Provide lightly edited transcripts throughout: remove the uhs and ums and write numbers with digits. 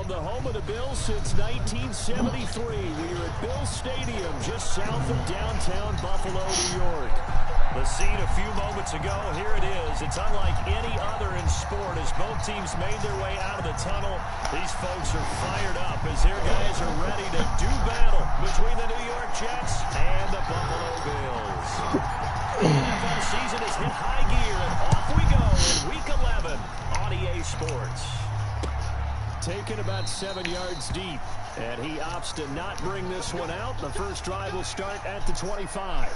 the home of the Bills since 1973. We are at Bills Stadium, just south of downtown Buffalo, New York. The scene a few moments ago, here it is. It's unlike any other in sport as both teams made their way out of the tunnel. These folks are fired up as their guys are ready to do battle between the New York Jets and the Buffalo Bills. The NFL season has hit high gear, and off we go in Week 11 on EA Sports. Taken about 7 yards deep, and he opts to not bring this one out. The first drive will start at the 25.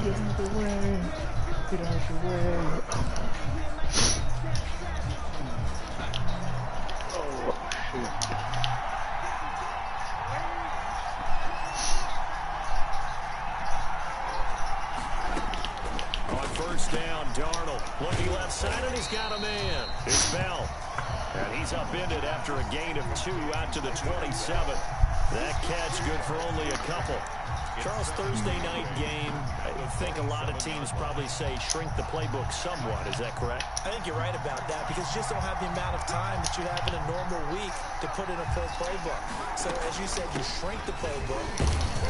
Get out of the way. Get out of the way. Oh, shoot. On first down, Darnold looking left side, and he's got a man. It's Bell. And he's upended after a gain of 2 out to the 27. That catch good for only a couple. Charles, Thursday night game, I think a lot of teams probably say shrink the playbook somewhat. Is that correct? I think you're right about that because you just don't have the amount of time that you have in a normal week to put in a full playbook. So, as you said, you shrink the playbook,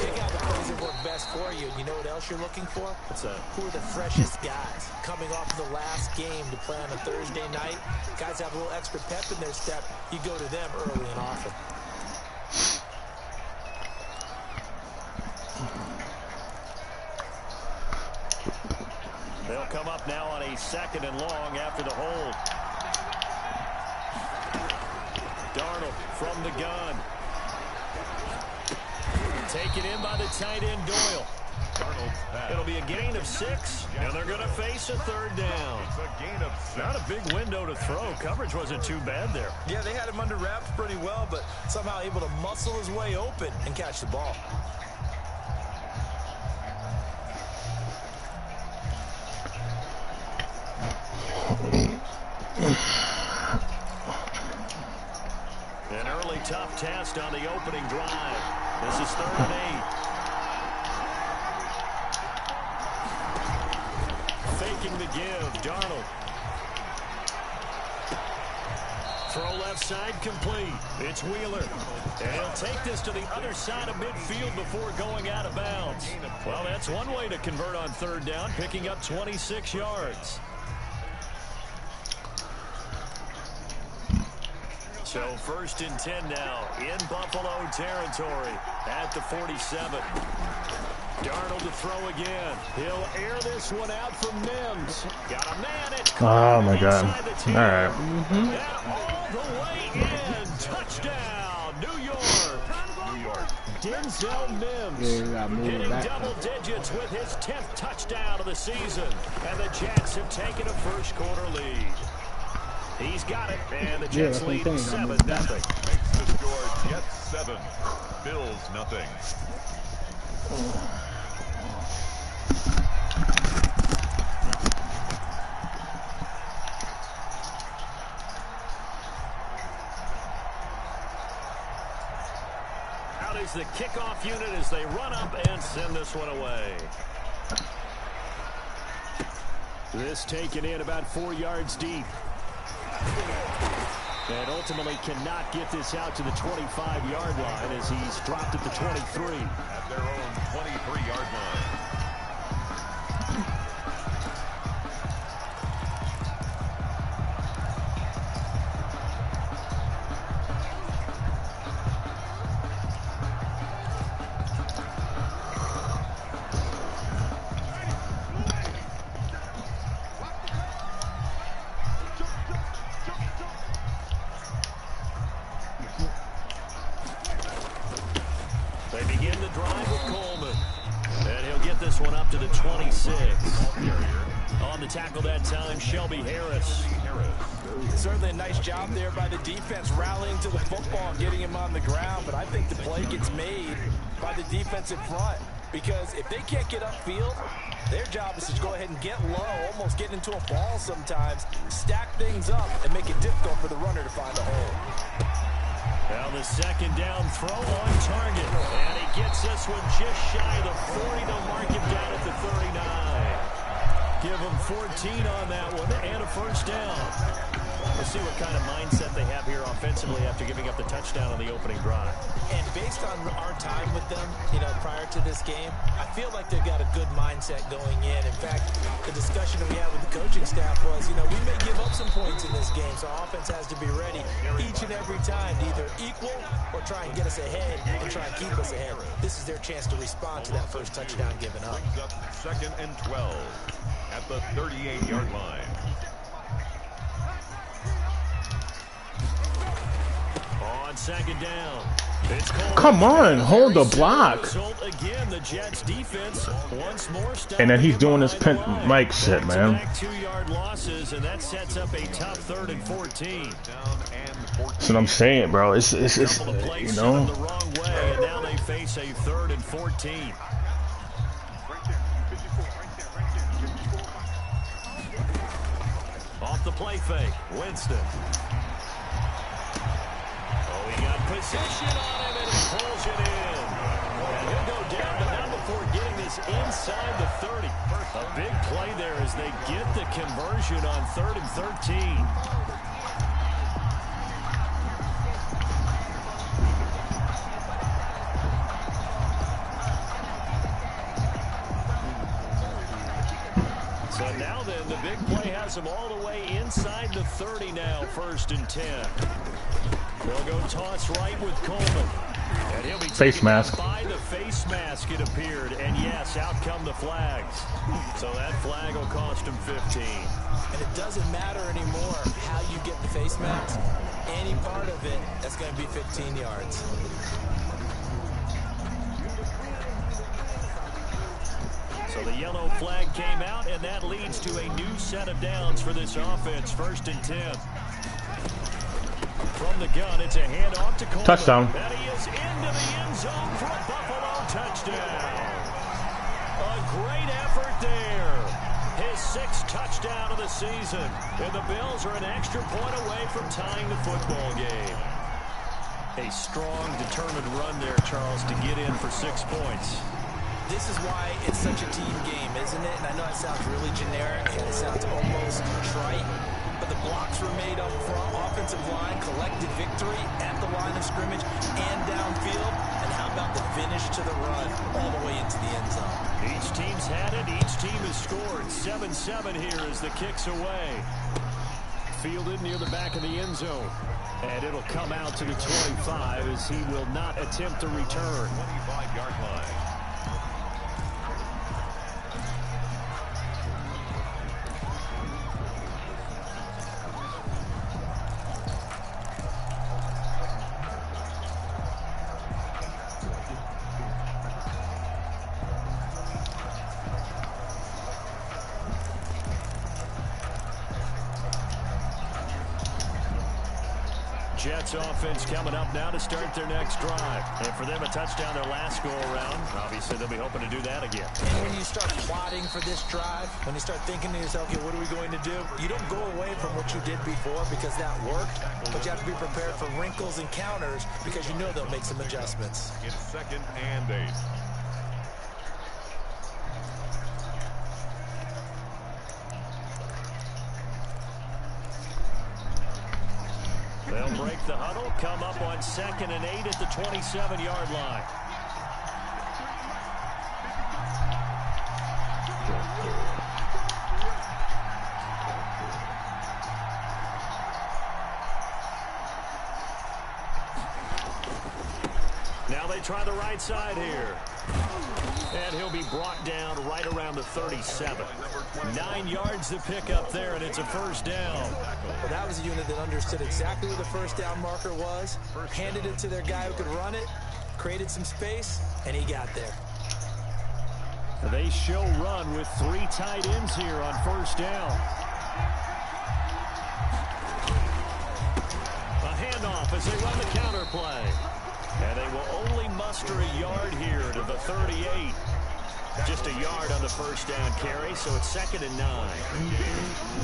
take out the plays that work best for you. You know what else you're looking for? What's that? Who are the freshest guys coming off of the last game to play on a Thursday night? Guys have a little extra pep in their step. You go to them early and often. They'll come up now on a 2nd and long after the hold. Darnold from the gun. Taken in by the tight end Doyle. It'll be a gain of 6, and they're going to face a 3rd down. It's a gain of 6. Not a big window to throw. Coverage wasn't too bad there. Yeah, they had him under wraps pretty well, but somehow able to muscle his way open and catch the ball. An early tough test on the opening drive. This is 3rd and 8. Faking the give, Darnold. Throw left side complete. It's Wheeler. And he'll take this to the other side of midfield before going out of bounds. Well, that's one way to convert on 3rd down, picking up 26 yards. So 1st and 10 now in Buffalo territory at the 47. Darnold to throw again. He'll air this one out from Mims. Got a man at Oh my God. All right. And all the way in. Touchdown, New York. Denzel Mims hitting double digits with his 10th touchdown of the season. And the Jets have taken a first quarter lead. He's got it, and the Jets lead 7-0. Makes the score Jets 7, Bills nothing. Out is the kickoff unit as they run up and send this one away. This taken in about 4 yards deep. And ultimately cannot get this out to the 25-yard line as he's dropped at the 23. At their own 23-yard line. They begin the drive with Coleman. And he'll get this one up to the 26. On the tackle that time, Shelby Harris. Certainly a nice job there by the defense rallying to the football and getting him on the ground, but I think the play gets made by the defensive front. Because if they can't get upfield, their job is to go ahead and get low, almost get into a ball sometimes, stack things up, and make it difficult for the runner to find a hole. Now the second down throw on target. And he gets this one just shy of the 40. They'll mark him down at the 39. Give him 14 on that one and a first down. We'll see what kind of mindset they have here offensively after giving up the touchdown on the opening drive. And based on our time with them, prior to this game, I feel like they've got a good mindset going in. In fact, the discussion that we had with the coaching staff was, we may give up some points in this game, so our offense has to be ready each and every time to either equal or try and get us ahead and try and keep us ahead. This is their chance to respond to that first touchdown given up. Second and 12 at the 38-yard line. On second down. Come on, hold the block. Again, the Jets defense once more. And then he's doing his Mike shit, man. 2-yard losses, and that sets up a tough 3rd and 14. That's what I'm saying, bro. It's the wrong way, and now they face a 3rd and 14. Off the play fake, Winston. He got possession on him, and he pulls it in. And he'll go down, but not before getting this inside the 30. A big play there as they get the conversion on 3rd and 13. So now then, the big play has them all the way inside the 30 now, 1st and 10. They'll go toss right with Coleman. And he'll be face mask. By the face mask, it appeared. And yes, out come the flags. So that flag will cost him 15. And it doesn't matter anymore how you get the face mask. Any part of it, that's going to be 15 yards. So the yellow flag came out, and that leads to a new set of downs for this offense. 1st and 10. From the gun, it's a handoff to Coleman. Touchdown. And he is into the end zone for a Buffalo touchdown. A great effort there. His 6th touchdown of the season. And the Bills are an extra point away from tying the football game. A strong, determined run there, Charles, to get in for 6 points. This is why it's such a team game, isn't it? And I know it sounds really generic and it sounds almost trite, but the blocks were made up front, offensive line, collected victory at the line of scrimmage and downfield. And how about the finish to the run all the way into the end zone? Each team's had it. Each team has scored. 7-7 here as the kick's away. Fielded near the back of the end zone. And it'll come out to the 25 as he will not attempt to return. 25-yard line. Jets offense coming up now to start their next drive. And for them, a touchdown their last go-around. Obviously, they'll be hoping to do that again. And when you start plotting for this drive, when you start thinking to yourself, okay, what are we going to do? You don't go away from what you did before because that worked, but you have to be prepared for wrinkles and counters because you know they'll make some adjustments. It's 2nd and 8. They'll break the huddle, come up on 2nd and 8 at the 27-yard line. Now they try the right side here. And he'll be brought down right around the 37. 9 yards to pick up there, and it's a first down. Well, that was a unit that understood exactly where the first down marker was, handed it to their guy who could run it, created some space, and he got there. They show run with 3 tight ends here on first down. A handoff as they run the counter play. And they will only muster a yard here to the 38. Just a yard on the first down carry, so it's 2nd and 9.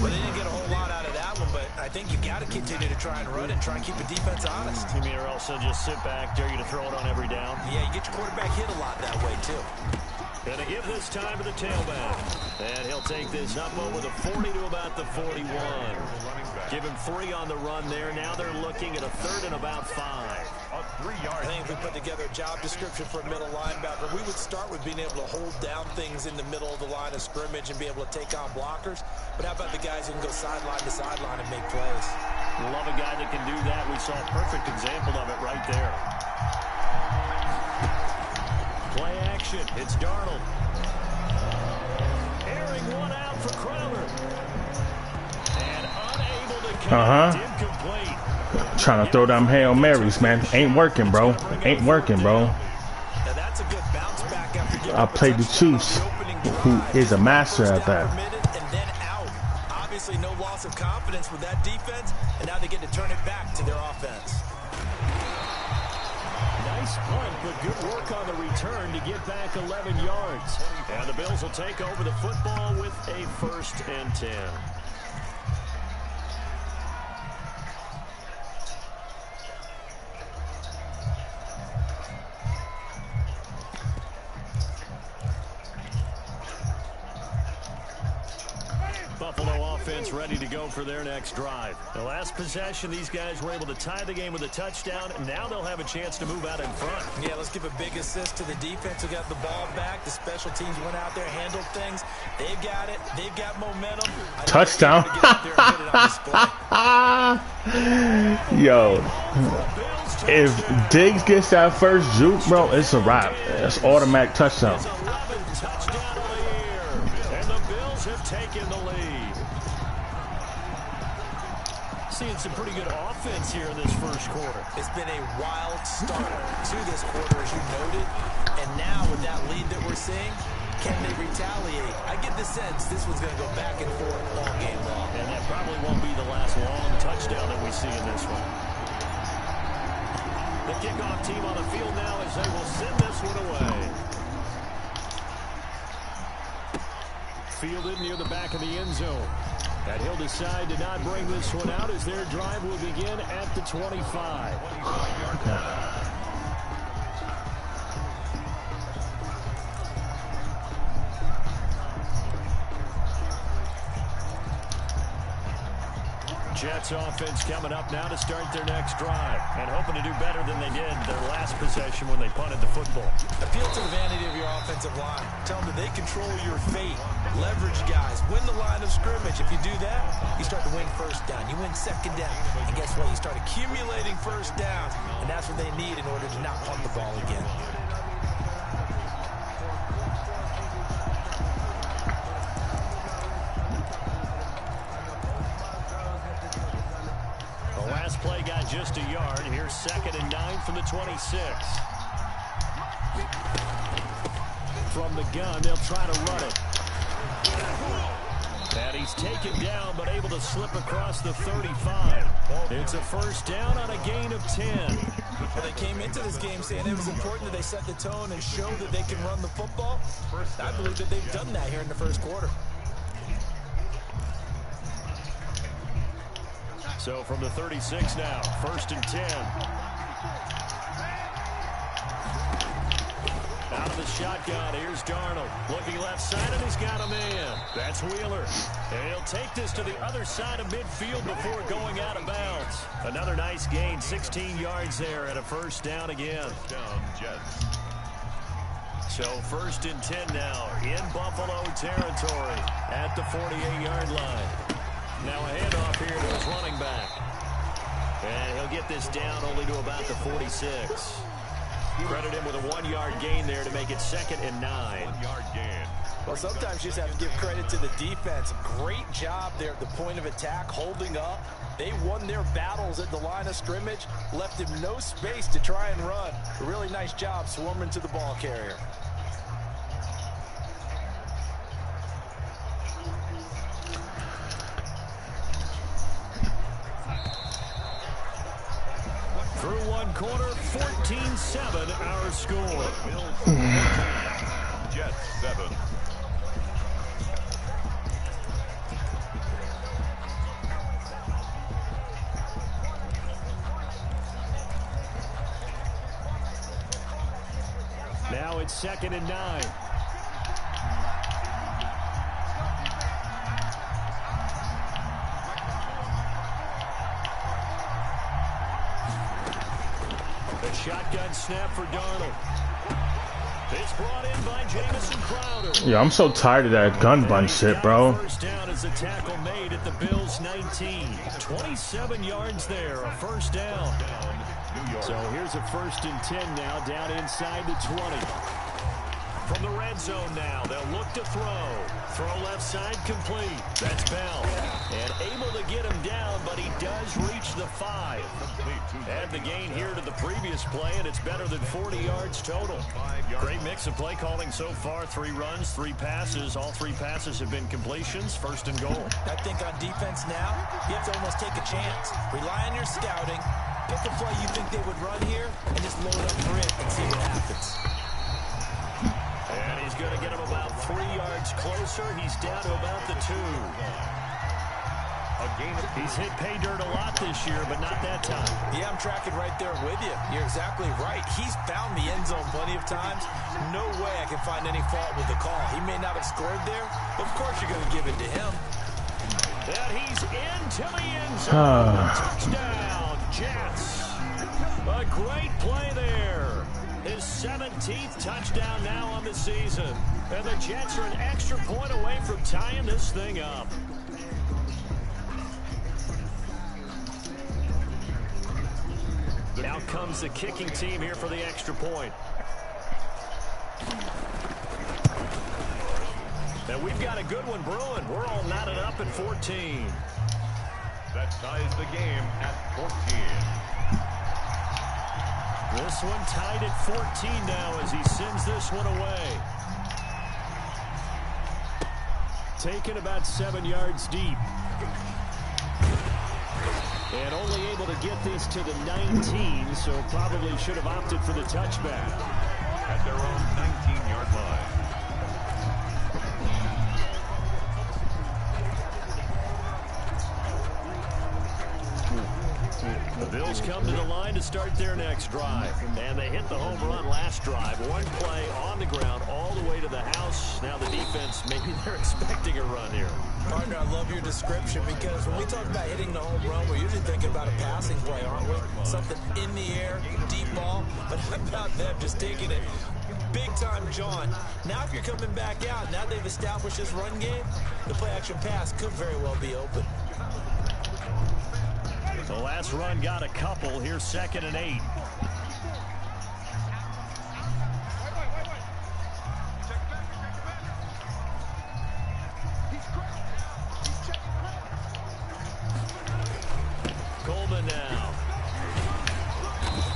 Well, they didn't get a whole lot out of that one, but I think you got to continue to try and run and try and keep the defense honest. You mean, or else they'll just sit back, dare you to throw it on every down? Yeah, you get your quarterback hit a lot that way, too. And they give this time to the tailback. And he'll take this up over the 40 to about the 41. Give him 3 on the run there. Now they're looking at a 3rd and about 5. I think if we put together a job description for a middle linebacker, we would start with being able to hold down things in the middle of the line of scrimmage and be able to take on blockers. But how about the guys who can go sideline to sideline and make plays? Love a guy that can do that. We saw a perfect example of it right there. Play action. It's Darnold. Airing one out for Crowder. And unable to connect. Incomplete. Trying to throw them Hail Marys, man. Ain't working, bro. Ain't working, bro. Now that's a good bounce back after I played the Chiefs, who is a master at that. And then out. Obviously, no loss of confidence with that defense, and now they get to turn it back to their offense. Nice punt, but good work on the return to get back 11 yards. And the Bills will take over the football with a 1st and 10. Buffalo offense ready to go for their next drive. The last possession, these guys were able to tie the game with a touchdown, and now they'll have a chance to move out in front. Yeah, let's give a big assist to the defense who got the ball back. The special teams went out there, handled things. They've got it. They've got momentum. Touchdown. Yo, if Diggs gets that first juke, bro, it's a wrap. It's automatic touchdown. 11 touchdown on the year, and the Bills have taken the lead. Seeing some pretty good offense here in this first quarter. It's been a wild start to this quarter, as you noted. And now with that lead that we're seeing, can they retaliate? I get the sense this one's going to go back and forth all game long. And that probably won't be the last long touchdown that we see in this one. The kickoff team on the field now as they will send this one away. Fielded near the back of the end zone. And he'll decide to not bring this one out as their drive will begin at the 25. Jets offense coming up now to start their next drive and hoping to do better than they did their last possession when they punted the football. Appeal to the vanity of your offensive line. Tell them that they control your fate. Leverage guys. Win the line of scrimmage. If you do that, you start to win first down. You win second down. And guess what? You start accumulating first downs. And that's what they need in order to not punt the ball again. Last play got just a yard. Here's 2nd and 9 from the 26. From the gun, they'll try to run it. And he's taken down, but able to slip across the 35. It's a first down on a gain of 10. Well, they came into this game saying it was important that they set the tone and show that they can run the football. I believe that they've done that here in the first quarter. So from the 36 now, 1st and 10. Out of the shotgun, here's Darnold. Looking left side, and he's got a man. That's Wheeler. And he'll take this to the other side of midfield before going out of bounds. Another nice gain, 16 yards there and a first down again. So 1st and 10 now in Buffalo territory at the 48-yard line. Now a handoff here to his running back. And he'll get this down only to about the 46. Credit him with a 1-yard gain there to make it 2nd and 9. 1-yard gain. Well, sometimes you just have to give credit to the defense. Great job there at the point of attack, holding up. They won their battles at the line of scrimmage, left him no space to try and run. A really nice job swarming to the ball carrier. Through one quarter, 14-7 our score. Jets 7. Now it's 2nd and 9. The shotgun snap for Darnold. It's brought in by Jamison Crowder. Yeah, I'm so tired of that gun bun shit, bro. First down as a tackle made at the Bills' 19. 27 yards there, a first down. So here's a 1st and 10 now, down inside the 20. From the red zone now, they'll look to throw. Throw left side complete. That's Bell. And able to get him down, but he does reach the 5. Add the gain here to the previous play, and it's better than 40 yards total. Great mix of play calling so far. 3 runs, 3 passes. All 3 passes have been completions. 1st and goal. I think on defense now, you have to almost take a chance. Rely on your scouting. Pick a play you think they would run here, and just load up for it and see what happens. And he's going to get him about 3 yards closer. He's down to about the 2. He's hit pay dirt a lot this year, but not that time. Yeah, I'm tracking right there with you. You're exactly right. He's found the end zone plenty of times. No way I can find any fault with the call. He may not have scored there, but of course you're going to give it to him. And he's into the end zone. Touchdown, Jets. A great play there. His 17th touchdown now on the season. And the Jets are an extra point away from tying this thing up. Now comes the kicking team here for the extra point. And we've got a good one brewing. We're all knotted up at 14. That ties the game at 14. This one tied at 14 now as he sends this one away. Taken about 7 yards deep. And only able to get this to the 19, so probably should have opted for the touchback. At their own 19-yard line. The Bills come to the line to start their next drive. And they hit the home run last drive. One play on the ground all the way to the house. Now the defense, maybe they're expecting a run here. Partner, I love your description because when we talk about hitting the home run, we're usually thinking about a passing play, aren't we? Something in the air, deep ball. But how about them just taking it big time, John? Now if you're coming back out, now they've established this run game, the play action pass could very well be open. The last run got a couple. Here's 2nd and 8. Coleman now.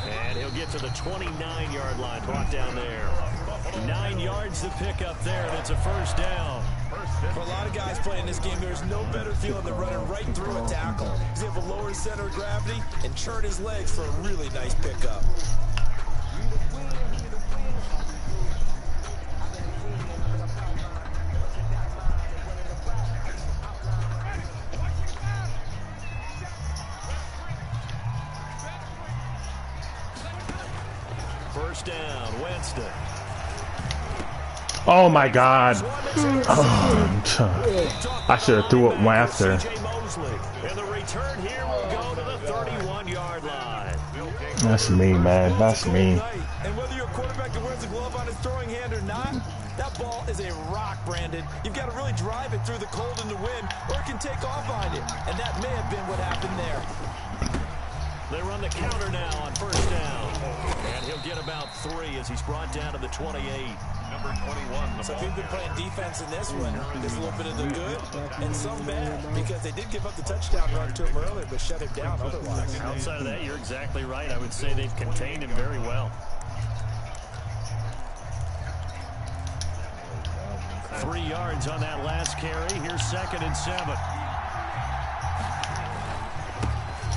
And he'll get to the 29-yard line. Brought down there. 9 yards to pick up there, and it's a first down. For a lot of guys playing this game, there's no better feeling than running right through a tackle. He's able to lower his center of gravity and churn his legs for a really nice pickup. First down, Winston. Oh my God. I should have threw it one after. And the return here will go to the 31-yard line. That's me, man. That's me. And whether you're a quarterback that wears a glove on his throwing hand or not, that ball is a rock, Brandon. You've got to really drive it through the cold and the wind, or it can take off on you. And that may have been what happened there. They run the counter now on first down. And he'll get about 3 as he's brought down to the 28. Number 21. So if you've been playing defense in this one, there's a little bit of the good and some bad, because they did give up the touchdown run to him earlier, but shut him down otherwise. Outside of that, you're exactly right. I would say they've contained him very well. 3 yards on that last carry. Here's 2nd and 7.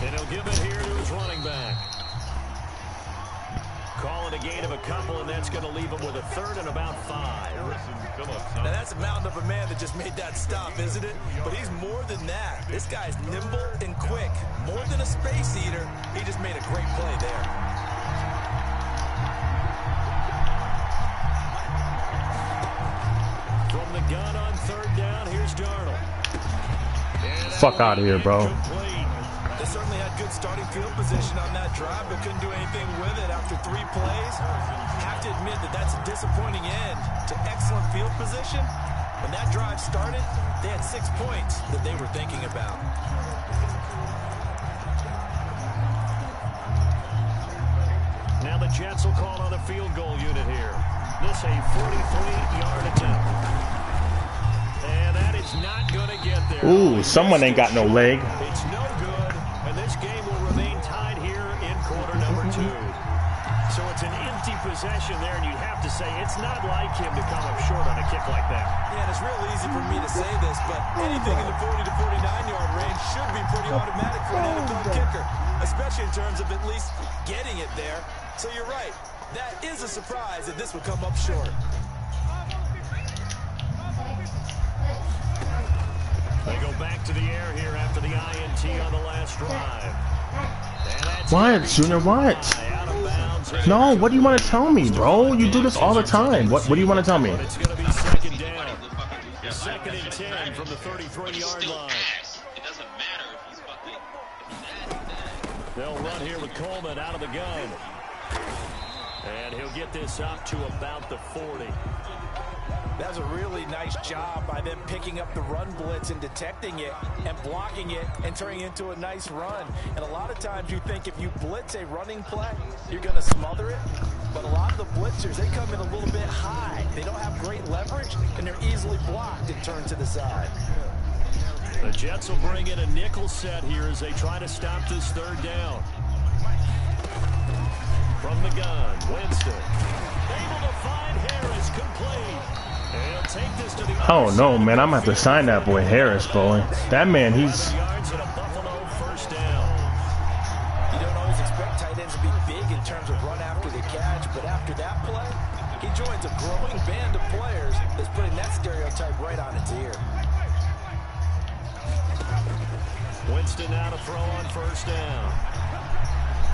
And he'll give it here to his running back. calling a gain of a couple, and that's going to leave him with a third and about 5. Now, that's a mountain of a man that just made that stop, isn't it? But he's more than that. This guy's nimble and quick. More than a space eater, he just made a great play there. From the gun on third down, here's Darnold. Fuck out of here, bro. They certainly had good starting field position on that drive, but couldn't do anything with it after 3 plays. Have to admit that that's a disappointing end to excellent field position. When that drive started, they had 6 points that they were thinking about. Now the Jets will call on a field goal unit here. This a 43-yard attempt. And that is not going to get there. Ooh, someone ain't got no leg. It's no good, and this game will remain tied here in quarter number 2. So it's an empty possession there, and you'd have to say it's not like him to come up short on a kick like that. Yeah, and it's real easy for me to say this, but anything in the 40 to 49-yard range should be pretty automatic for an NFL kicker, especially in terms of at least getting it there. So you're right. That is a surprise that this would come up short. They go back to the air here after the INT on the last drive. What, Junior? What? No, what do you want to tell me, bro? You do this all the time. What do you want to tell me? It's going to be second down. Second and 10 from the 33-yard line. It doesn't matter if he's fucking. They'll run here with Coleman out of the gun. And he'll get this up to about the 40. That's a really nice job by them picking up the run blitz and detecting it and blocking it and turning it into a nice run. And a lot of times you think if you blitz a running play, you're going to smother it. But a lot of the blitzers, they come in a little bit high. They don't have great leverage, and they're easily blocked and turned to the side. The Jets will bring in a nickel set here as they try to stop this third down. From the gun, Winston. Able to find Harris, complete. He'll take this to the Oh no, man, I'm gonna have to sign that boy Harris, boy. That man, he's. yards and a Buffalo first down. You don't always expect tight ends to be big in terms of run after the catch, but after that play, he joins a growing band of players that's putting that stereotype right on its ear. Winston now to throw on first down.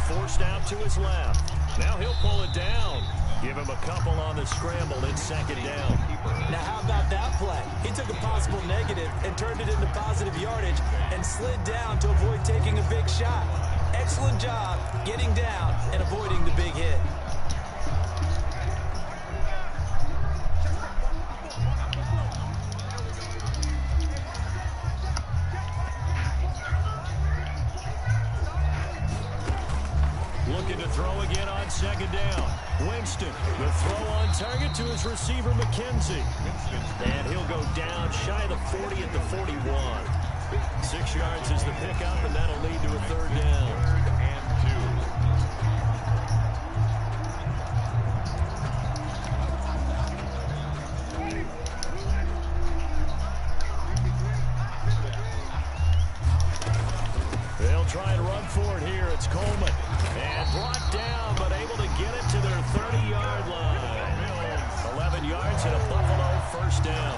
Forced out to his left. Now he'll pull it down. Give him a couple on the scramble in second down. Now how about that play? He took a possible negative and turned it into positive yardage and slid down to avoid taking a big shot. Excellent job getting down and avoiding the big hit. Looking to throw again on second down. Winston, the throw on target to his receiver, McKenzie. And he'll go down shy of the 40 at the 41. 6 yards is the pickup, and that'll lead to a third down. They'll try and run for it here. It's Coleman. And brought down, but able to get it to their 30-yard line. 11 yards and a Buffalo first down.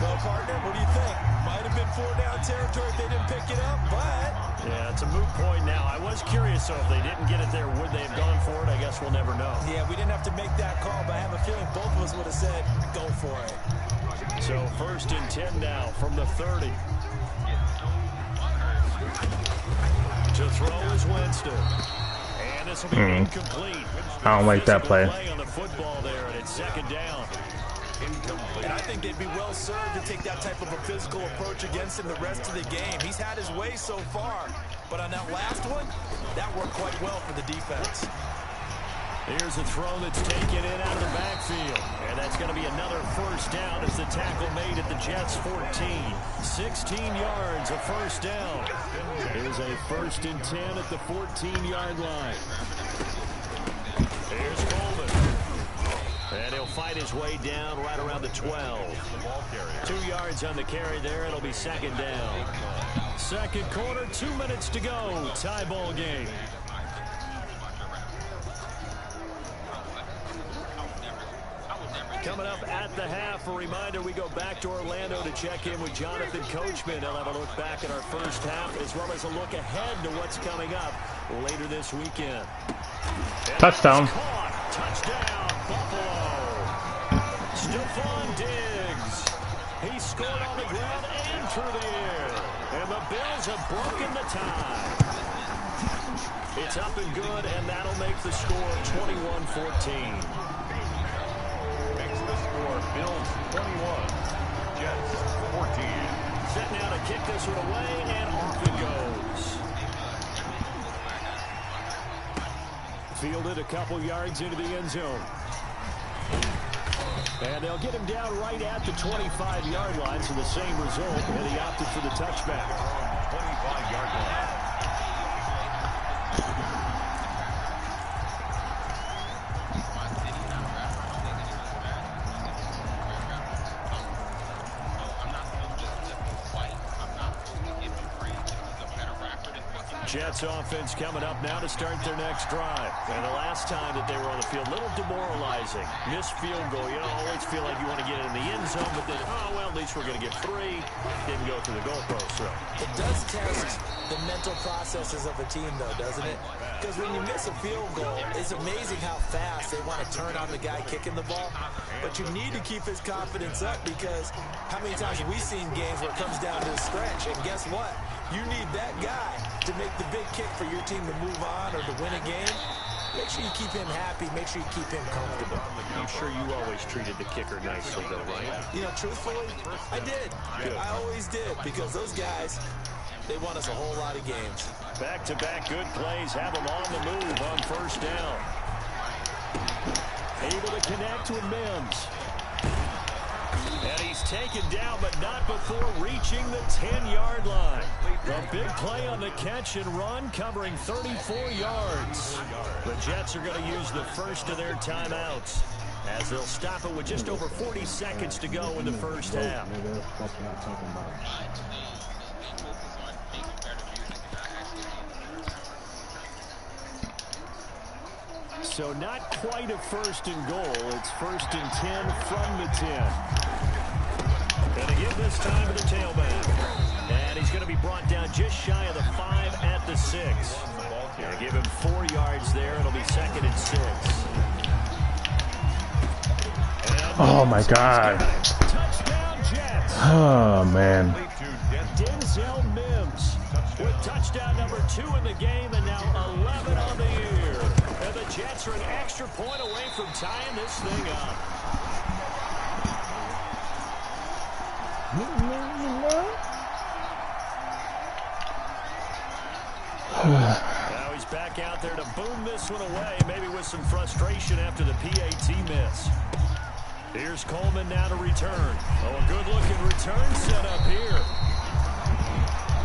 Well, partner, what do you think? Might have been 4-down territory if they didn't pick it up, but... Yeah, it's a moot point now. I was curious, so if they didn't get it there, would they have gone for it? I guess we'll never know. Yeah, we didn't have to make that call, but I have a feeling both of us would have said, go for it. So first and 10 now from the 30. To throw is Winston. And this will be incomplete. I don't like that play. On the football there, and it's second down. And I think they'd be well served to take that type of a physical approach against him the rest of the game. He's had his way so far, but on that last one, that worked quite well for the defense. Here's a throw that's taken in out of the backfield. And that's going to be another first down as the tackle made at the Jets' 14. 16 yards, a first down. Here's a first and 10 at the 14-yard line. Here's Coleman. And he'll fight his way down right around the 12. 2 yards on the carry there. It'll be second down. Second quarter, 2 minutes to go. Tie ball game. Coming up at the half, a reminder, we go back to Orlando to check in with Jonathan Coachman. He'll have a look back at our first half as well as a look ahead to what's coming up later this weekend. Touchdown. Touchdown, Buffalo. Stephon Diggs. He scored on the ground and through the air. And the Bills have broken the tie. It's up and good, and that'll make the score 21-14. Makes the score Bills 21, Jets 14. Set now to kick this one away, and off it goes. Fielded a couple yards into the end zone. And they'll get him down right at the 25-yard line, so the same result, and he opted for the touchback. 25-yard line. Jets offense coming up now to start their next drive. And the last time that they were on the field, a little demoralizing. Missed field goal. You don't always feel like you want to get in the end zone, but then, oh, well, at least we're going to get 3. Didn't go through the goalpost. So it does test the mental processes of a team, though, doesn't it? Because when you miss a field goal, it's amazing how fast they want to turn on the guy kicking the ball. But you need to keep his confidence up, because how many times have we seen games where it comes down to the stretch, and guess what? You need that guy to make the big kick for your team to move on or to win a game. Make sure you keep him happy. Make sure you keep him comfortable. I'm sure you always treated the kicker nicely, though, right? You know, truthfully, I did. Good. I always did, because those guys, they won us a whole lot of games. Back-to-back good plays have them on the move on first down. Able to connect with Mims. And he's taken down, but not before reaching the 10-yard line. A big play on the catch and run, covering 34 yards. The Jets are going to use the first of their timeouts, as they'll stop it with just over 40 seconds to go in the first half. So not quite a first and goal. It's first and 10 from the 10. And to give this time to the tailback. And he's going to be brought down just shy of the 5 at the 6. Going to give him 4 yards there. It'll be second and 6. Oh, my God. Touchdown, Jets. Oh, man. Denzel Mims with touchdown number 2 in the game, and now 11 on the year. And the Jets are an extra point away from tying this thing up. Now he's back out there to boom this one away, maybe with some frustration after the PAT miss. Here's Coleman now to return. Oh, a good-looking return set up here.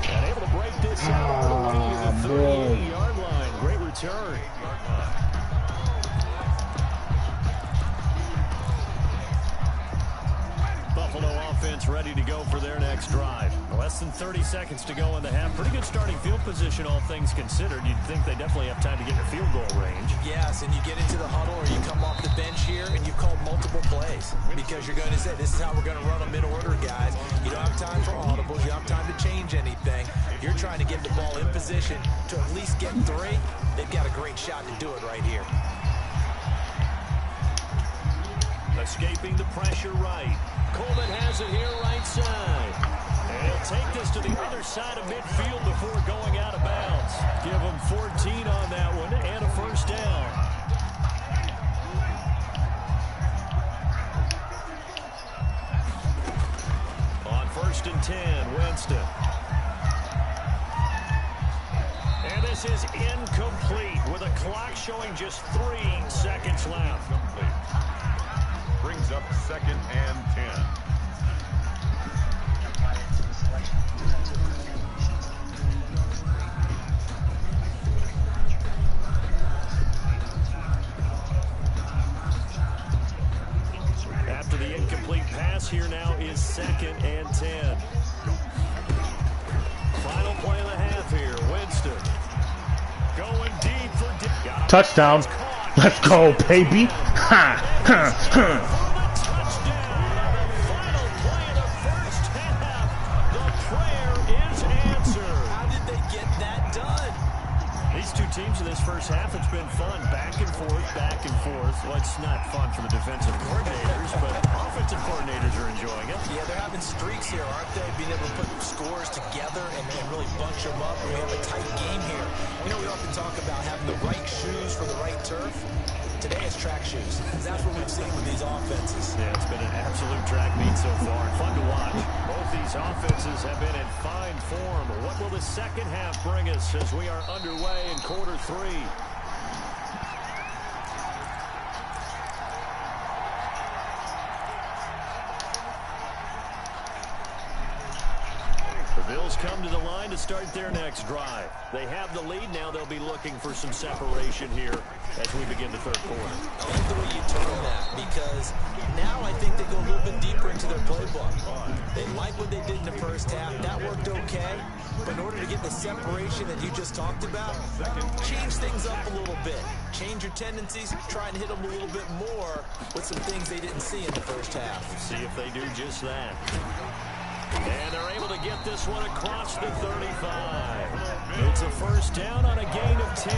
And able to break this out all the way to the 38-yard line. Great return. Buffalo offense ready to go for their next drive. Less than 30 seconds to go in the half. Pretty good starting field position, all things considered. You'd think they definitely have time to get in field goal range. Yes, and you get into the huddle or you come off the bench here and you've called multiple plays because you're going to say, this is how we're going to run a mid-order, guys. You don't have time for audibles. You don't have time to change anything. You're trying to get the ball in position to at least get 3. They've got a great shot to do it right here. Escaping the pressure right. Coleman has it here right side. And he'll take this to the other side of midfield before going out of bounds. Give him 14 on that one and a first down. On first and 10, Winston. And this is incomplete with a clock showing just 3 seconds left. Brings up second and 10. After the incomplete pass, here now is second and 10. Final play of the half here. Winston going deep for Touchdown. Let's go, baby. Ha, ha, ha. back and forth. Well, it's not fun for the defensive coordinators, but offensive coordinators are enjoying it. Yeah, they're having streaks here, aren't they? Being able to put scores together and really bunch them up. We have a tight game here. You know, we often talk about having the right shoes for the right turf. Today it's track shoes. That's what we've seen with these offenses. Yeah, it's been an absolute track meet so far. Fun to watch. Both these offenses have been in fine form. What will the second half bring us as we are underway in quarter 3? The Bills come to the line to start their next drive. They have the lead. Now they'll be looking for some separation here as we begin the third quarter. I like the way you turn that, because now I think they go a little bit deeper into their playbook. They like what they did in the first half. That worked okay. But in order to get the separation that you just talked about, change things up a little bit. Change your tendencies. Try and hit them a little bit more with some things they didn't see in the first half. See if they do just that. And they're able to get this one across the 35. It's a first down on a gain of 10.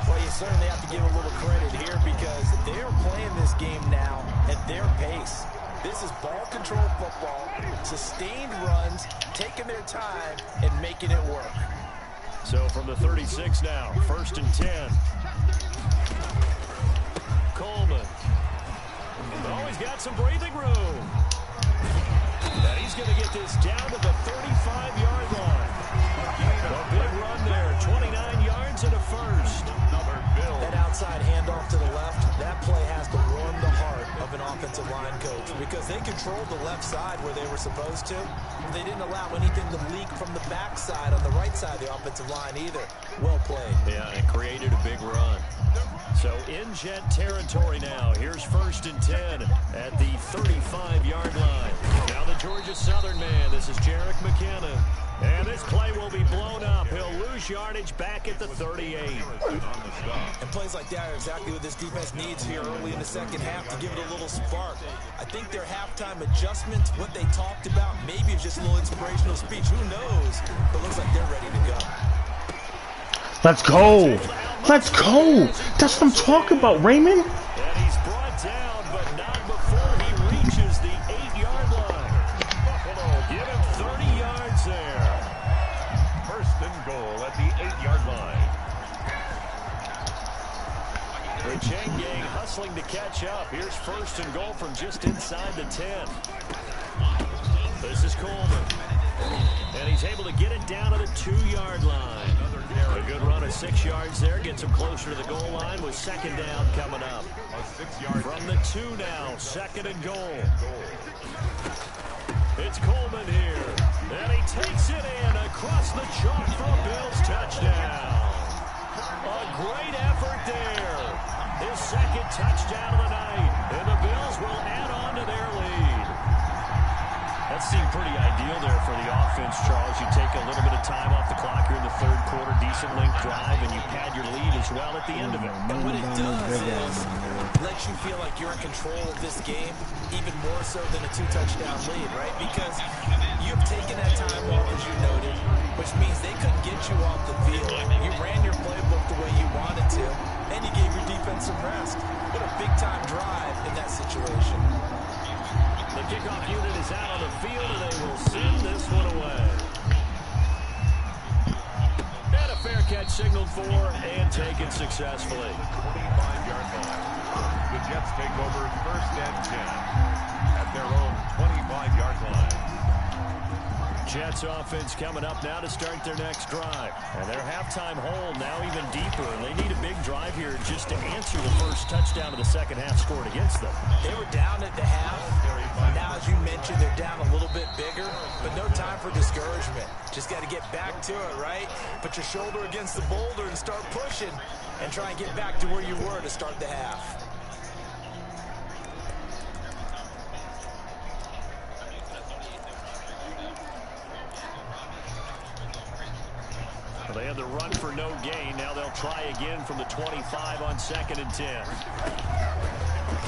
Well, you certainly have to give a little credit here because they are playing this game now at their pace. This is ball control football, sustained runs, taking their time, and making it work. So from the 36 now, first and 10. Coleman. Oh, he's got some breathing room. And he's going to get this down to the 35-yard line. A big run there, 29 yards and a first. That outside handoff to the left, that play has to warm the heart of an offensive line coach because they controlled the left side where they were supposed to. They didn't allow anything to leak from the backside on the right side of the offensive line either. Well played. Yeah, it created a big run. So in jet territory now. Here's first and 10 at the 35-yard line. Now the Georgia Southern man. This is Jerick McKinnon. And this play will be blown up. He'll lose yardage back at the 38. And plays like that are exactly what this defense needs here early in the second half to give it a little spark. I think their halftime adjustments, what they talked about, maybe it's just a little inspirational speech. Who knows? But it looks like they're ready to go. Let's go. Let's go. That's what I'm talking about, Raymond. And he's brought down, but not before he reaches the 8-yard line. Buffalo give him 30 yards there. First and goal at the 8-yard line. The chain gang hustling to catch up. Here's first and goal from just inside the 10. This is Coleman. And he's able to get it down to the 2-yard line. A good run of 6 yards there. Gets him closer to the goal line with second down coming up. From the 2 now, second and goal. It's Coleman here. And he takes it in across the chalk for a Bills touchdown. A great effort there. His second touchdown of the night. And the Bills will add on to their lead. That seemed pretty ideal there for the offense, Charles. You take a little bit of time off the clock here in the third quarter, decent length drive, and you pad your lead as well at the end of it. And what it does is let you feel like you're in control of this game, even more so than a 2-touchdown lead, right? Because you've taken that time off, as you noted, which means they couldn't get you off the field. You ran your playbook the way you wanted to, and you gave your defense some rest. What a big-time drive in that situation. The kickoff unit is out on the field, and they will send this one away. And a fair catch signaled for and taken successfully. 25-yard line. The Jets take over first and 10 at their own 25-yard line. Jets offense coming up now to start their next drive. And their halftime hole now even deeper. And they need a big drive here just to answer the first touchdown of the second half scored against them. They were down at the half. Now, as you mentioned, they're down a little bit bigger, but no time for discouragement. Just got to get back to it, right? Put your shoulder against the boulder and start pushing and try and get back to where you were to start the half. Well, they had the run for no gain. Now they'll try again from the 25 on second and 10.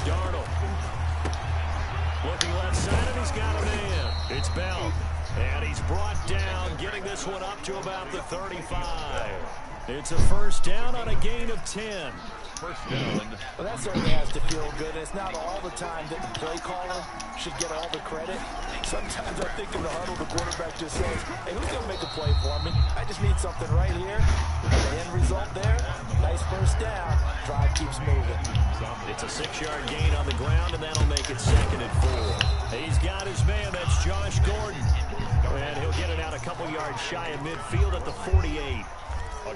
Darnold. Looking left side, and he's got a man. It's Bell. And he's brought down, getting this one up to about the 35. It's a first down on a gain of 10. first down. Well, that certainly has to feel good. It's not all the time that the play caller should get all the credit. Sometimes I think in the huddle, the quarterback just says, hey, who's going to make a play for me? I just need something right here. And the end result there, nice first down. Drive keeps moving. It's a 6-yard gain on the ground, and that'll make it 2nd and 4. He's got his man. That's Josh Gordon. And he'll get it out a couple yards shy of midfield at the 48.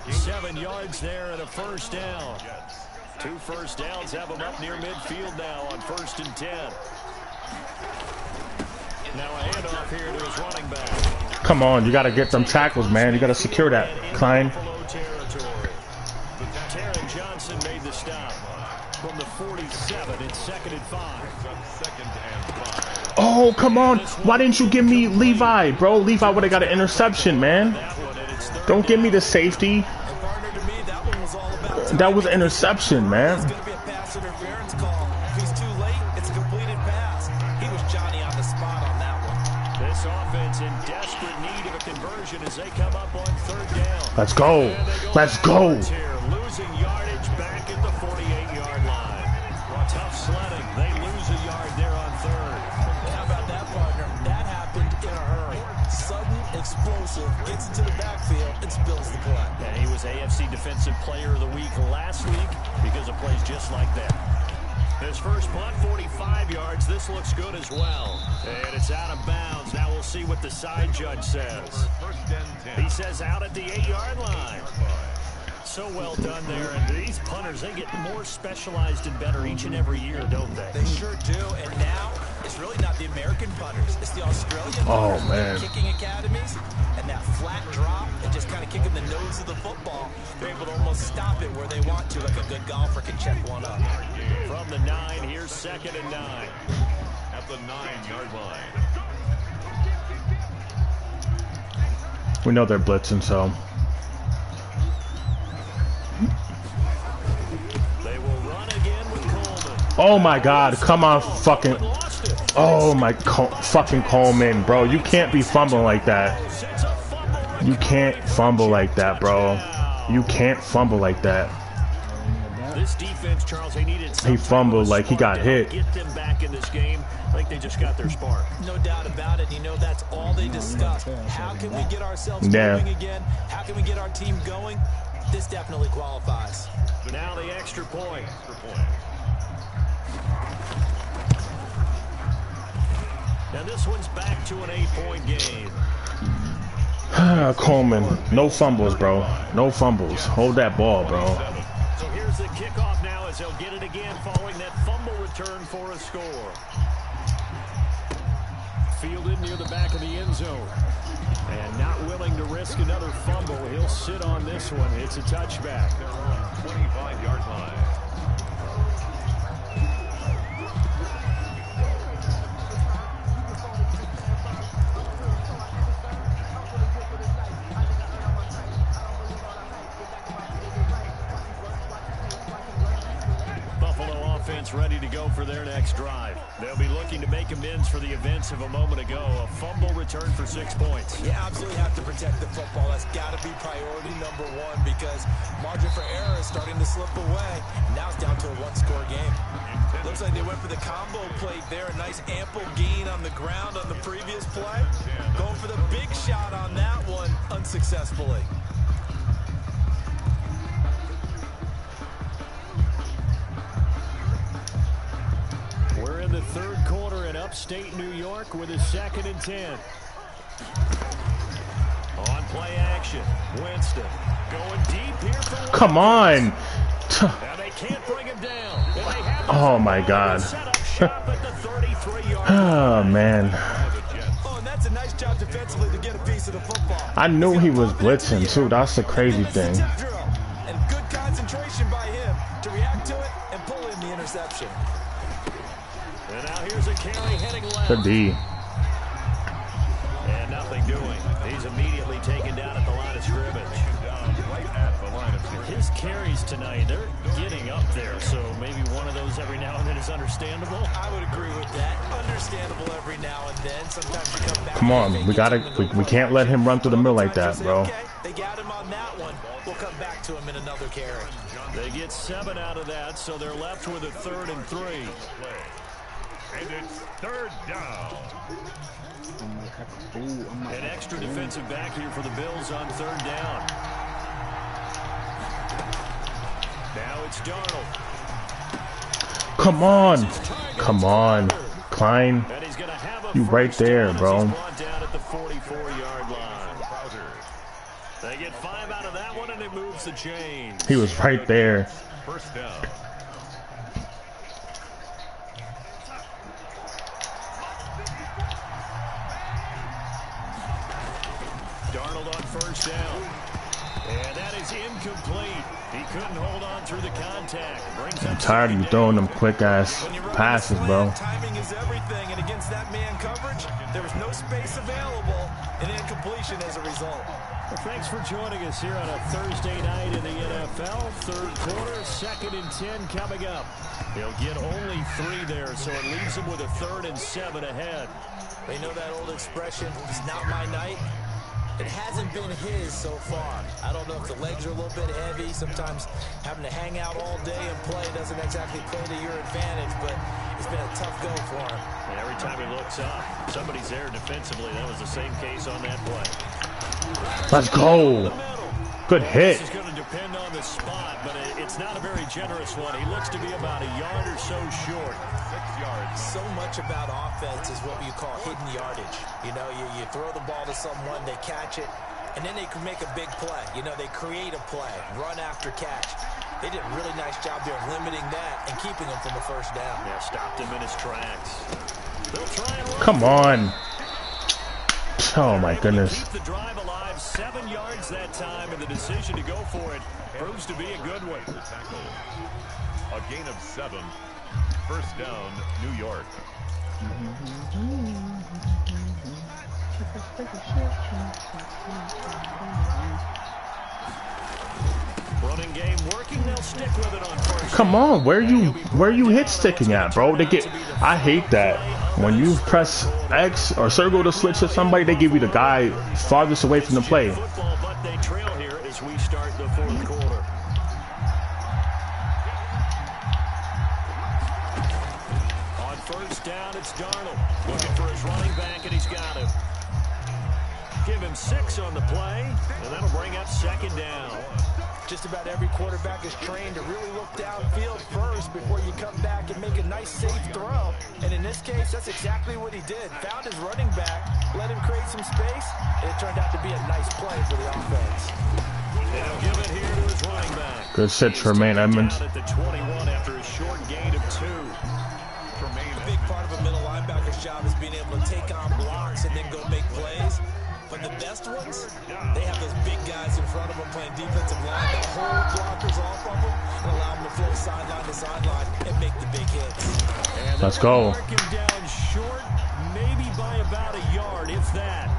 7 yards there and a first down. 2 first downs have him up near midfield now on 1st and 10. Now a handoff here to his running back. Come on, you got to get them tackles, man. You got to secure that, Klein. Taron Johnson made the stop from the 47. It's 2nd and 5. Oh, come on. Why didn't you give me Levi, bro? Levi would have got an interception, man. Don't give me the safety. That was an interception, man. It's going to be a pass interference call. If he's too late, it's a completed pass. He was Johnny on the spot on that one. This offense in desperate need of a conversion as they come up on 3rd down. Let's go. Let's go. Losing yardage back at the 48-yard line. Tough sledding. They lose a yard there on 3rd. How about that, partner? That happened in a hurry. Sudden, explosive, gets into the backfield and spills the play. And he was AFC Defensive Player of the Week last week because of plays just like that. His first punt, 45 yards. This looks good as well. And it's out of bounds. Now we'll see what the side judge says. He says out at the 8-yard line. So well done there. And these punters, they get more specialized and better each and every year, don't they? They sure do. And now it's really not the American punters. It's the Australian punters. Oh, man. Kicking academies. And that flat drop and just kind of kicking the nose of the football. They're able to almost stop it where they want to, like a good golfer can check one up. From the 9, here's 2nd and 9. At the 9-yard line. We know they're blitzing, so. They will run again with Coleman. Oh, my God. Come on, fucking. Oh, my fucking Coleman, bro. You can't be fumbling like that. You can't fumble like that, bro. You can't fumble like that. This defense, Charles, they needed He fumbled like he got hit. Get them back in this game like they just got their spark. No doubt about it. You know, that's all they discussed. How can we get ourselves going again? How can we get our team going? This definitely qualifies. Now the extra point. And this one's back to an 8-point game. Coleman, no fumbles, bro. No fumbles. Hold that ball, bro. So here's the kickoff now as they'll get it again following that fumble return for a score. Fielded near the back of the end zone. And not willing to risk another fumble. He'll sit on this one. It's a touchback. 25-yard line. Ready to go for their next drive. They'll be looking to make amends for the events of a moment ago. A fumble return for 6 points. You absolutely have to protect the football. That's got to be priority number 1 because margin for error is starting to slip away. Now it's down to a 1-score game. Looks like they went for the combo plate there. A nice ample gain on the ground on the previous play. Going for the big shot on that one unsuccessfully. We're in the 3rd quarter in upstate New York with a 2nd and 10. On play action, Winston going deep here for Come on. Now they can't bring him down. Oh, my God. Oh, man. Oh, and that's a nice job defensively to get a piece of the football. I knew he was blitzing, too. That's the crazy thing. And good concentration by him to react to it and pull in the interception. And now here's a carry heading left. Good D. And nothing doing. He's immediately taken down at the line of scrimmage. His carries tonight, they're getting up there, so maybe one of those every now and then is understandable. I would agree with that. Understandable every now and then. Sometimes you come back. Come on, we can't let him run through the middle like that, bro. Okay, they got him on that one. We'll come back to him in another carry. They get 7 out of that, so they're left with a 3rd and 3. And it's 3rd down. An extra defensive back here for the Bills on 3rd down. Now it's Darnold. Come on. Come on. Klein. You right there, bro. Down at the 44-yard line. They get 5 out of that one, and it moves the chains. He was right there. 1st down. Darnold on 1st down. And that is incomplete. He couldn't hold on through the contact. I'm tired of you throwing them quick-ass passes, bro. Timing is everything, and against that man coverage, there was no space available, and incompletion as a result. Well, thanks for joining us here on a Thursday night in the NFL. 3rd quarter, 2nd and 10 coming up. He'll get only 3 there, so it leaves him with a 3rd and 7 ahead. They know that old expression, it's not my night. It hasn't been his so far. I don't know if the legs are a little bit heavy. Sometimes having to hang out all day and play doesn't exactly play to your advantage, but it's been a tough go for him. And every time he looks up, somebody's there defensively. That was the same case on that play. Let's go. Good hit. This is going to depend on the spot, but it's not a very generous one. He looks to be about a yard or so short. 6 yards. So much about offense is what you call hidden yardage. You know, you throw the ball to someone, they catch it, and then they can make a big play. You know, they create a play, run after catch. They did a really nice job there limiting that and keeping him from a 1st down. Yeah, stopped him in his tracks. They'll try and run. Come on. Oh, my goodness. Keep the drive alive, 7 yards that time, and the decision to go for it proves to be a good one. A gain of 7. 1st down, New York. Running game working, they'll stick with it on 1st. Come on, where you hit sticking at, bro? They get. I hate that when you press X or circle to switch to somebody, they give you the guy farthest away from the play. Football, but they trail here as we start the 4th quarter. On 1st down, it's Darnold looking for his running back, and he's got him. Give him 6 on the play, and that'll bring up 2nd down. Just about every quarterback is trained to really look downfield first before you come back and make a nice, safe throw. And in this case, that's exactly what he did. Found his running back, let him create some space, and it turned out to be a nice play for the offense. They'll give it here to his running back. Good shit, Tremaine Edmonds. At the 21 after a short gain of 2. A big part of a middle linebacker's job is being able to take on blocks and then go make plays. But the best ones, they have those big guys in front of them playing defensive line that hold blockers off of them and allow them to flow sideline to sideline and make the big hits. And let's go. Mark him down short, maybe by about a yard, if that.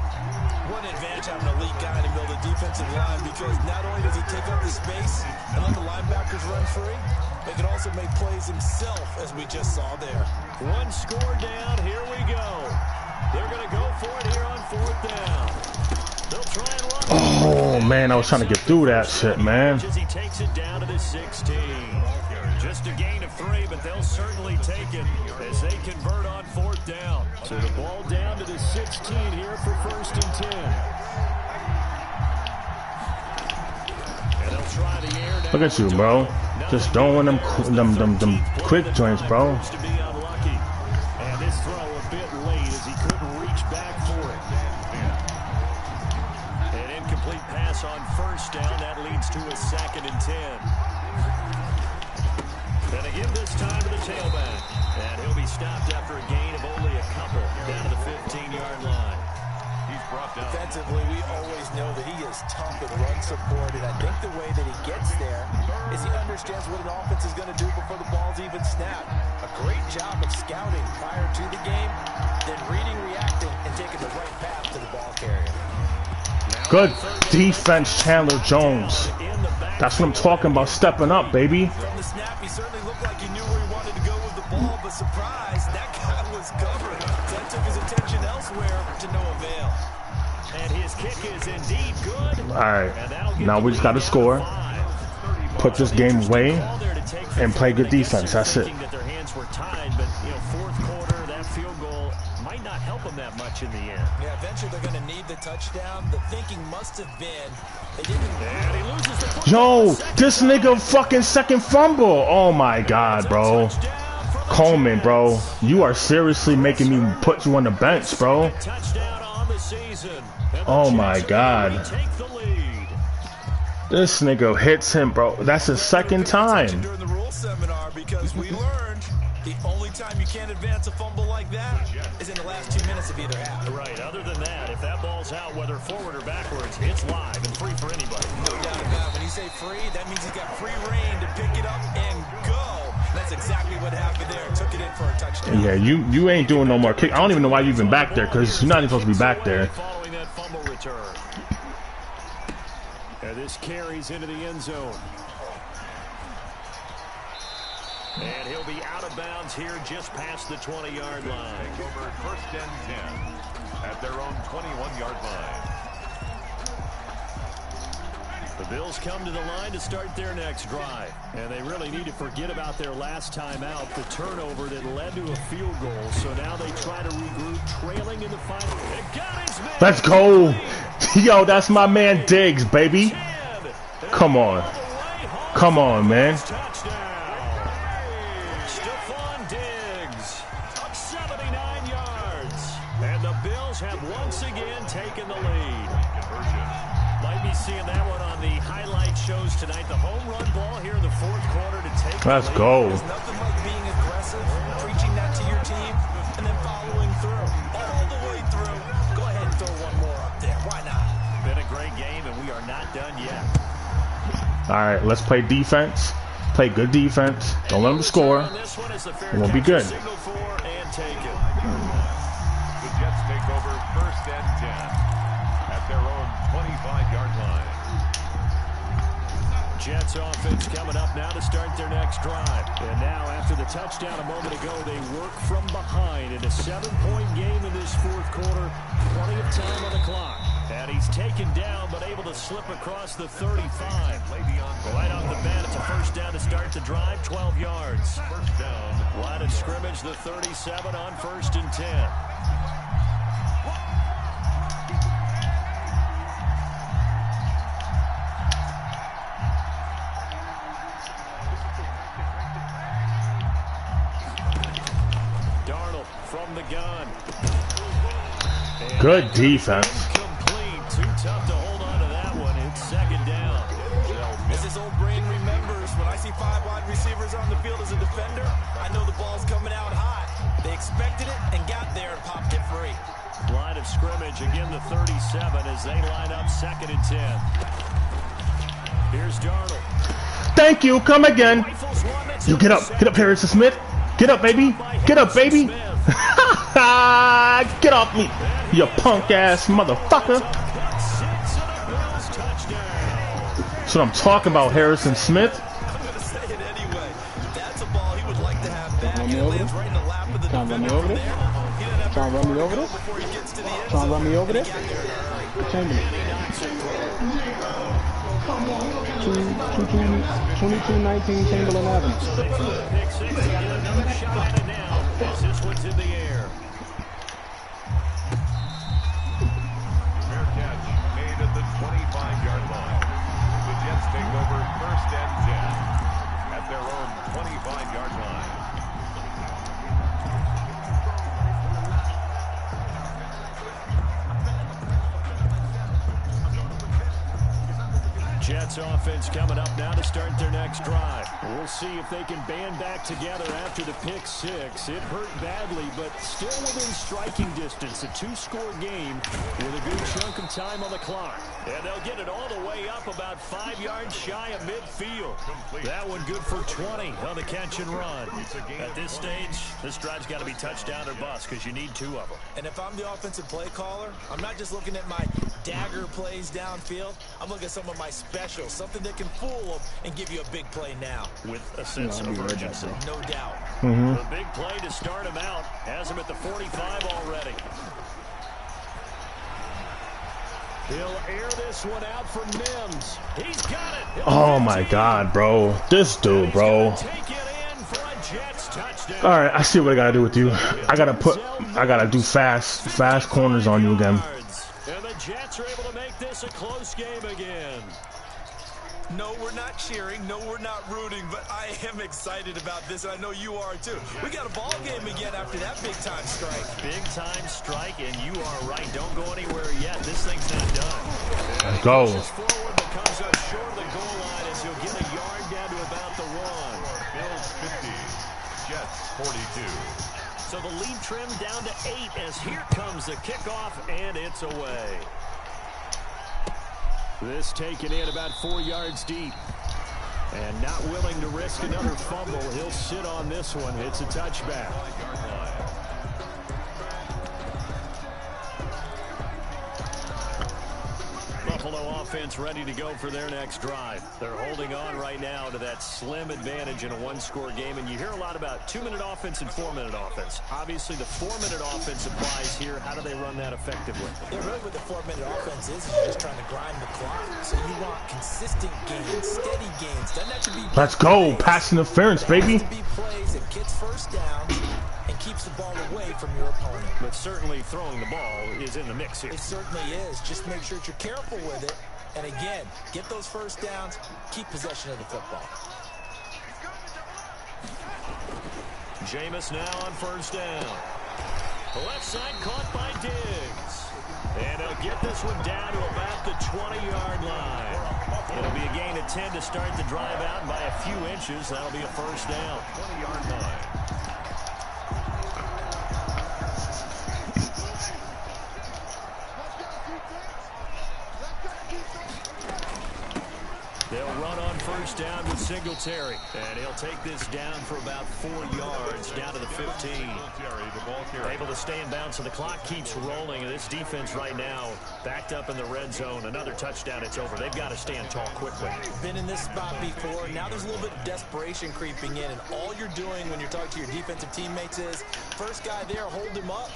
What an advantage having an elite guy to build a defensive line, because not only does he take up the space and let the linebackers run free, but he can also make plays himself, as we just saw there. 1 score down, here we go. They're going to go for it here on 4th down. They'll try and run. Oh, man, I was trying to get through that shit, man. As he takes it down to the 16. Just a gain of 3, but they'll certainly take it as they convert on 4th down. So the ball down to the 16 here for 1st and 10. And they'll try the air down. Look at you, bro. Just throwing them quick joints, bro. To be unlucky. And this throw a bit late as he couldn't reach back for it. An incomplete pass on 1st down. That leads to a 2nd and 10. And they give this time to the tailback. And he'll be stopped after a gain of only a couple down to the 15-yard line. He's brought down. Defensively, we always know that he is tough in run support, and I think the way that he gets there is he understands what an offense is going to do before the ball's even snapped. A great job of scouting prior to the game, then reading, reacting, and taking the right path to the ball carrier. Good defense, Chandler Jones. That's what I'm talking about, stepping up, baby. From the snap, he certainly looked like he knew where he wanted to go with the ball, but surprise, that guy was covered. That took his attention elsewhere to no avail. And his kick is indeed good. All right, now we just got to score. put this game away and play good defense. That's it. That their hands were tied, but fourth quarter, that field goal might not help them that much in the end. Yeah, eventually they're going to need the touchdown. The thinking must have been they didn't. And he loses the football. Yo, this nigga fucking second fumble. Oh my God, bro. Coleman, bro, you are seriously making me put you on the bench, bro. Oh my God. This nigga hits him, bro. That's his second time. During the rule seminar, because we learned the only time you can't advance a fumble like that is in the last 2 minutes of either half. Right. Other than that, if that ball's out, whether forward or backwards, it's live and free for anybody. No doubt about it. When you say free, that means he's got free reign to pick it up and go. That's exactly what happened there. Took it in for a touchdown. Yeah, you ain't doing no more kick. I don't even know why you even back there, because you're not even supposed to be back there. Following that fumble return. And this carries into the end zone. And he'll be out of bounds here just past the 20-yard line. Over first and 10 at their own 21-yard line. The Bills come to the line to start their next drive. And they really need to forget about their last time out, the turnover that led to a field goal. So now they try to regroup, trailing in the final. Let's go. Yo, that's my man Diggs, baby. Come on. Come on, man. Stephon Diggs, 79 yards. And the Bills have once again taken the lead. Might be seeing that one on the highlight shows tonight. The home run ball here in the fourth quarter to take the lead. Let's go. There's nothing like being aggressive, preaching that to your team, and then following through. All the way through. Go ahead and throw one more up there. Why not? Been a great game, and we are not done yet. All right, let's play defense. Play good defense. Don't let them score. It won't be good. The Jets take over first and 10 at their own 25-yard line. Jets offense coming up now to start their next drive. And now, after the touchdown a moment ago, they work from behind in a 7-point game in this fourth quarter. Plenty of time on the clock. And he's taken down, but able to slip across the 35. Right off the bat, it's a first down to start the drive, 12 yards. First down. Line of scrimmage, the 37 on first and 10. From the gun. And good defense. Complete. Too tough to hold on to that one. It's second down. As his old brain remembers, when I see 5 wide receivers on the field as a defender, I know the ball's coming out hot. They expected it and got there and popped it free. Line of scrimmage, again the 37 as they line up second and 10. Here's Darnold. Thank you. Come again. You get up. Get up, Harrison Smith. Get up, baby. Get up, baby. Get off me, you punk ass motherfucker. That's what I'm talking about, Harrison Smith. I'm going to say it anyway. That's a ball he would like to have back. And it lands right in the lap of the defender from there. Trying to run me over this? Before he gets to the end Trying to run me over this? Chamberlain. 2219 Chamberlain Avenue. This one's in the air. Fair catch made at the 25-yard line. The Jets take over first and 10 at their own 25-yard line. Jets offense coming up now to start their next drive. We'll see if they can band back together after the pick six. It hurt badly, but still within striking distance. A 2-score game with a good chunk of time on the clock. And they'll get it all the way up about 5 yards shy of midfield. That one good for 20 on the catch and run. At this stage, this drive's got to be touchdown or bust because you need 2 of them. And if I'm the offensive play caller, I'm not just looking at my dagger plays downfield. I'm looking at some of my specials, something that can fool them and give you a big play now. With a sense of urgency. No doubt. The big play to start him out has him at the 45 already. He'll air this one out for Mims. He's got it. Oh my God, bro. This dude, bro. Take it in for a Jets touchdown. All right, I see what I gotta do with you. I gotta do fast corners on you again. And the Jets are able to make this a close game again. No, we're not cheering. No, we're not rooting, but I am excited about this, and I know you are too. We got a ball game again after that big-time strike. Big-time strike, and you are right. Don't go anywhere yet. This thing's not done. Let's go. Forward, but comes up short of the goal line as he'll get a yard down to about the 1. Bills 50, Jets 42. So the lead trimmed down to 8 as here comes the kickoff, and it's away. This taken in about 4 yards deep. And not willing to risk another fumble. He'll sit on this one. It's a touchback. Buffalo offense ready to go for their next drive. They're holding on right now to that slim advantage in a one-score game. And you hear a lot about 2-minute offense and 4-minute offense. Obviously, the 4-minute offense applies here. How do they run that effectively? Yeah, really what the 4-minute offense is you're just trying to grind the clock. So you want consistent gains, steady gains. Doesn't have to be Let's go. Pass interference, baby. It has to be plays that gets first down and keeps the ball away from your opponent. But certainly throwing the ball is in the mix here. It certainly is. Just make sure that you're careful with it. And again, get those first downs, keep possession of the football. Jameis now on first down. The left side caught by Diggs. And he'll get this one down to about the 20-yard line. It'll be a gain of 10 to start the drive out, and by a few inches, that'll be a first down. 20-yard line. They'll run on first down with Singletary. And he'll take this down for about 4 yards, down to the 15. Able to stay in bounds, so the clock keeps rolling. And this defense right now backed up in the red zone. Another touchdown, it's over. They've got to stand tall quickly. Been in this spot before. Now there's a little bit of desperation creeping in. And all you're doing when you're talking to your defensive teammates is, first guy there, hold him up.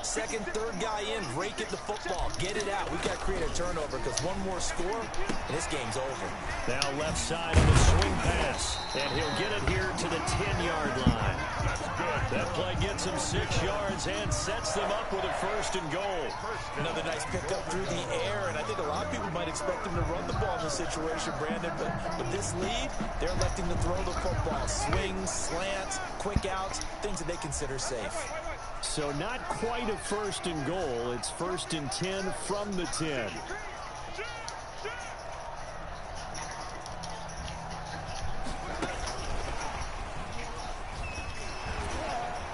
Second, third guy in, rake at the football. Get it out. We've got to create a turnover because one more score, and this game's over. Now left side of the swing pass. And he'll get it here to the 10-yard line. That's good. That play gets him 6 yards and sets them up with a first and goal. Another nice pickup through the air, and I think a lot of people might expect him to run the ball in this situation, Brandon, but with this lead, they're electing to throw the football. Swings, slants, quick outs, things that they consider safe. So not quite a first and goal. It's first and 10 from the 10.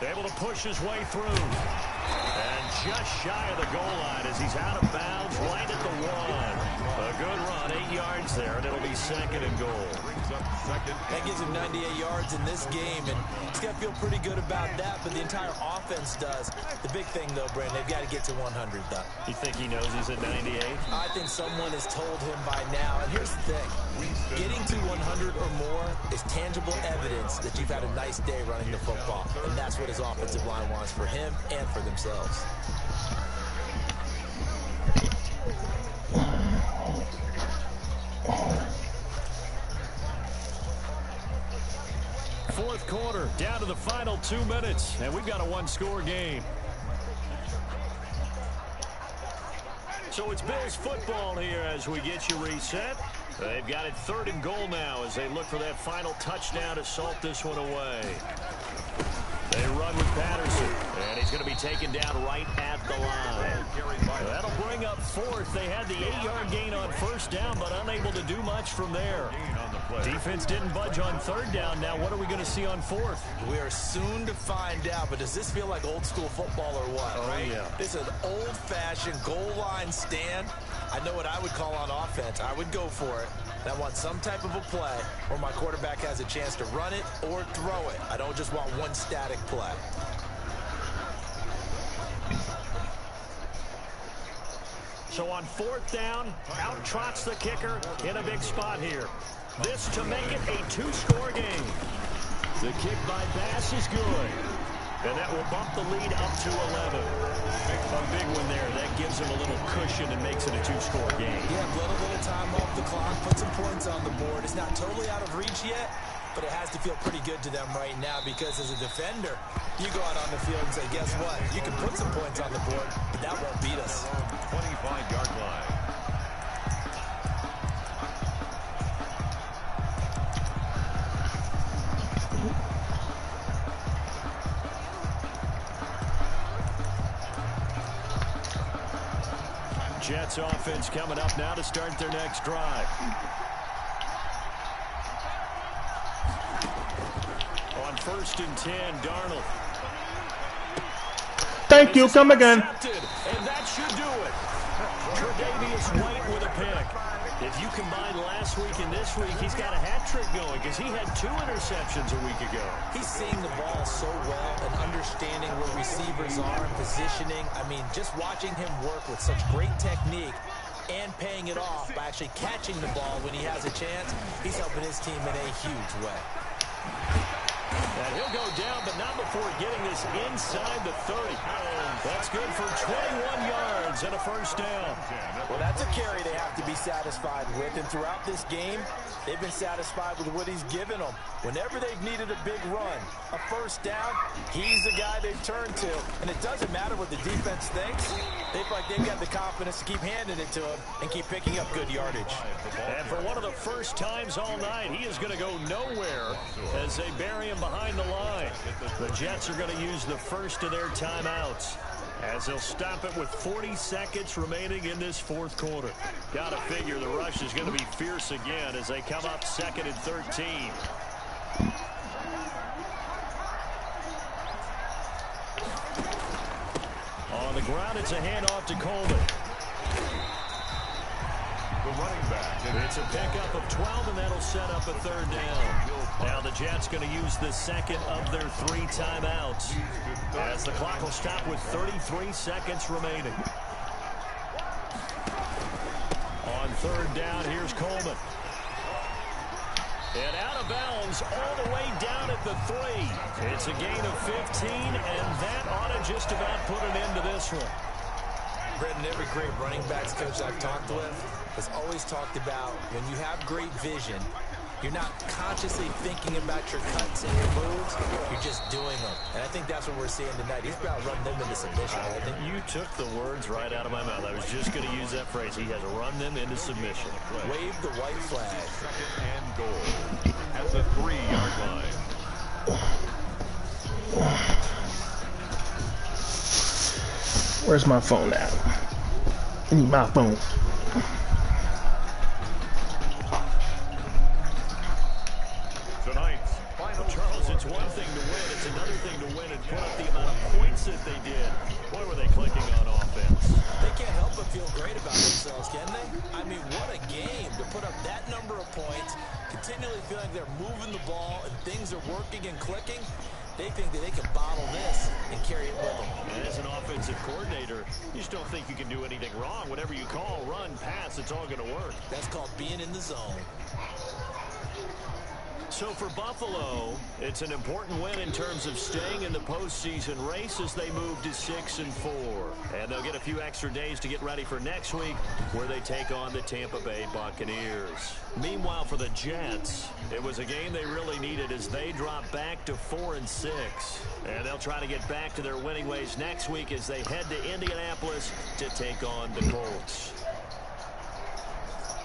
Able to push his way through. And just shy of the goal line as he's out of bounds right at the 1. A good run, 8 yards there, and it'll be second and goal. That gives him 98 yards in this game, and he's got to feel pretty good about that, but the entire offense does. The big thing, though, Brandon, they've got to get to 100, though. You think he knows he's at 98? I think someone has told him by now, and here's the thing. Getting to 100 or more is tangible evidence that you've had a nice day running the football, and that's what his offensive line wants for him and for themselves. Fourth quarter, down to the final 2 minutes, and we've got a one-score game. So it's Bills football here as we get you reset. They've got it 3rd and goal now as they look for that final touchdown to salt this one away. They run with Patterson, and he's going to be taken down right at the line. That'll bring up 4th. They had the 8-yard gain on first down, but unable to do much from there. Defense didn't budge on 3rd down. Now what are we going to see on 4th? We are soon to find out, but does this feel like old school football or what? Oh, right? Yeah. It's an old-fashioned goal line stand. I know what I would call on offense. I would go for it. And I want some type of a play where my quarterback has a chance to run it or throw it. I don't just want one static play. So on 4th down, out trots the kicker in a big spot here. This to make it a 2-score game. The kick by Bass is good. And that will bump the lead up to 11. A big one there. That gives him a little cushion and makes it a two-score game. Yeah, blood a little time off the clock, put some points on the board. It's not totally out of reach yet, but it has to feel pretty good to them right now because as a defender, you go out on the field and say, guess what? You can put some points on the board, but that won't beat us. 25-yard line. Jets offense coming up now to start their next drive. On 1st and 10, Darnold. Thank you. Come again. And that should do it. Tre'Davious White with a pick. If you combine last week and this week, he's got a hat trick going because he had 2 interceptions a week ago. He's seeing the ball so well and understanding where receivers are and positioning. I mean, just watching him work with such great technique and paying it off by actually catching the ball when he has a chance, he's helping his team in a huge way. And he'll go down, but not before getting this inside the 30. That's good for 21 yards and a first down. Well, that's a carry they have to be satisfied with. And throughout this game, they've been satisfied with what he's given them. Whenever they've needed a big run, a first down, he's the guy they've turned to. And it doesn't matter what the defense thinks. They feel like they've got the confidence to keep handing it to him and keep picking up good yardage. And for one of the first times all night, he is going to go nowhere as they bury him behind the line. The Jets are going to use the first of their timeouts as they'll stop it with 40 seconds remaining in this fourth quarter. Got to figure the rush is going to be fierce again as they come up 2nd and 13. On the ground, it's a handoff to Coleman. The running back. It's a pickup of 12, and that'll set up a 3rd down. Now the Jets going to use the second of their 3 timeouts as the clock will stop with 33 seconds remaining. On 3rd down, here's Coleman. And out of bounds all the way down at the 3. It's a gain of 15, and that ought to just about put an end to this one. Brendan, every great running backs coach I've talked with has always talked about when you have great vision, you're not consciously thinking about your cuts and your moves, you're just doing them. And I think that's what we're seeing tonight. He's about running them into submission. You took the words right out of my mouth. I was just going to use that phrase. He has run them into submission. Wave the white flag. 2nd and goal at the 3-yard line. Where's my phone at? I need my phone. Tonight's final. Charles, it's one thing to win. It's another thing to win and put up the amount of points that they did. Boy, were they clicking on offense. They can't help but feel great about themselves, can they? I mean, what a game to put up that number of points, continually feeling they're moving the ball and things are working and clicking. They think that they can bottle this and carry it with them. And as an offensive coordinator, you just don't think you can do anything wrong. Whatever you call, run, pass, it's all going to work. That's called being in the zone. So for Buffalo, it's an important win in terms of staying in the postseason race as they move to 6-4. And they'll get a few extra days to get ready for next week where they take on the Tampa Bay Buccaneers. Meanwhile, for the Jets, it was a game they really needed as they drop back to 4-6. And they'll try to get back to their winning ways next week as they head to Indianapolis to take on the Colts.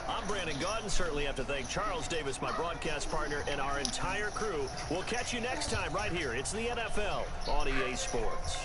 I'm Brandon Gaudin. Certainly have to thank Charles Davis, my broadcast partner, and our entire crew. We'll catch you next time right here. It's the NFL on EA Sports.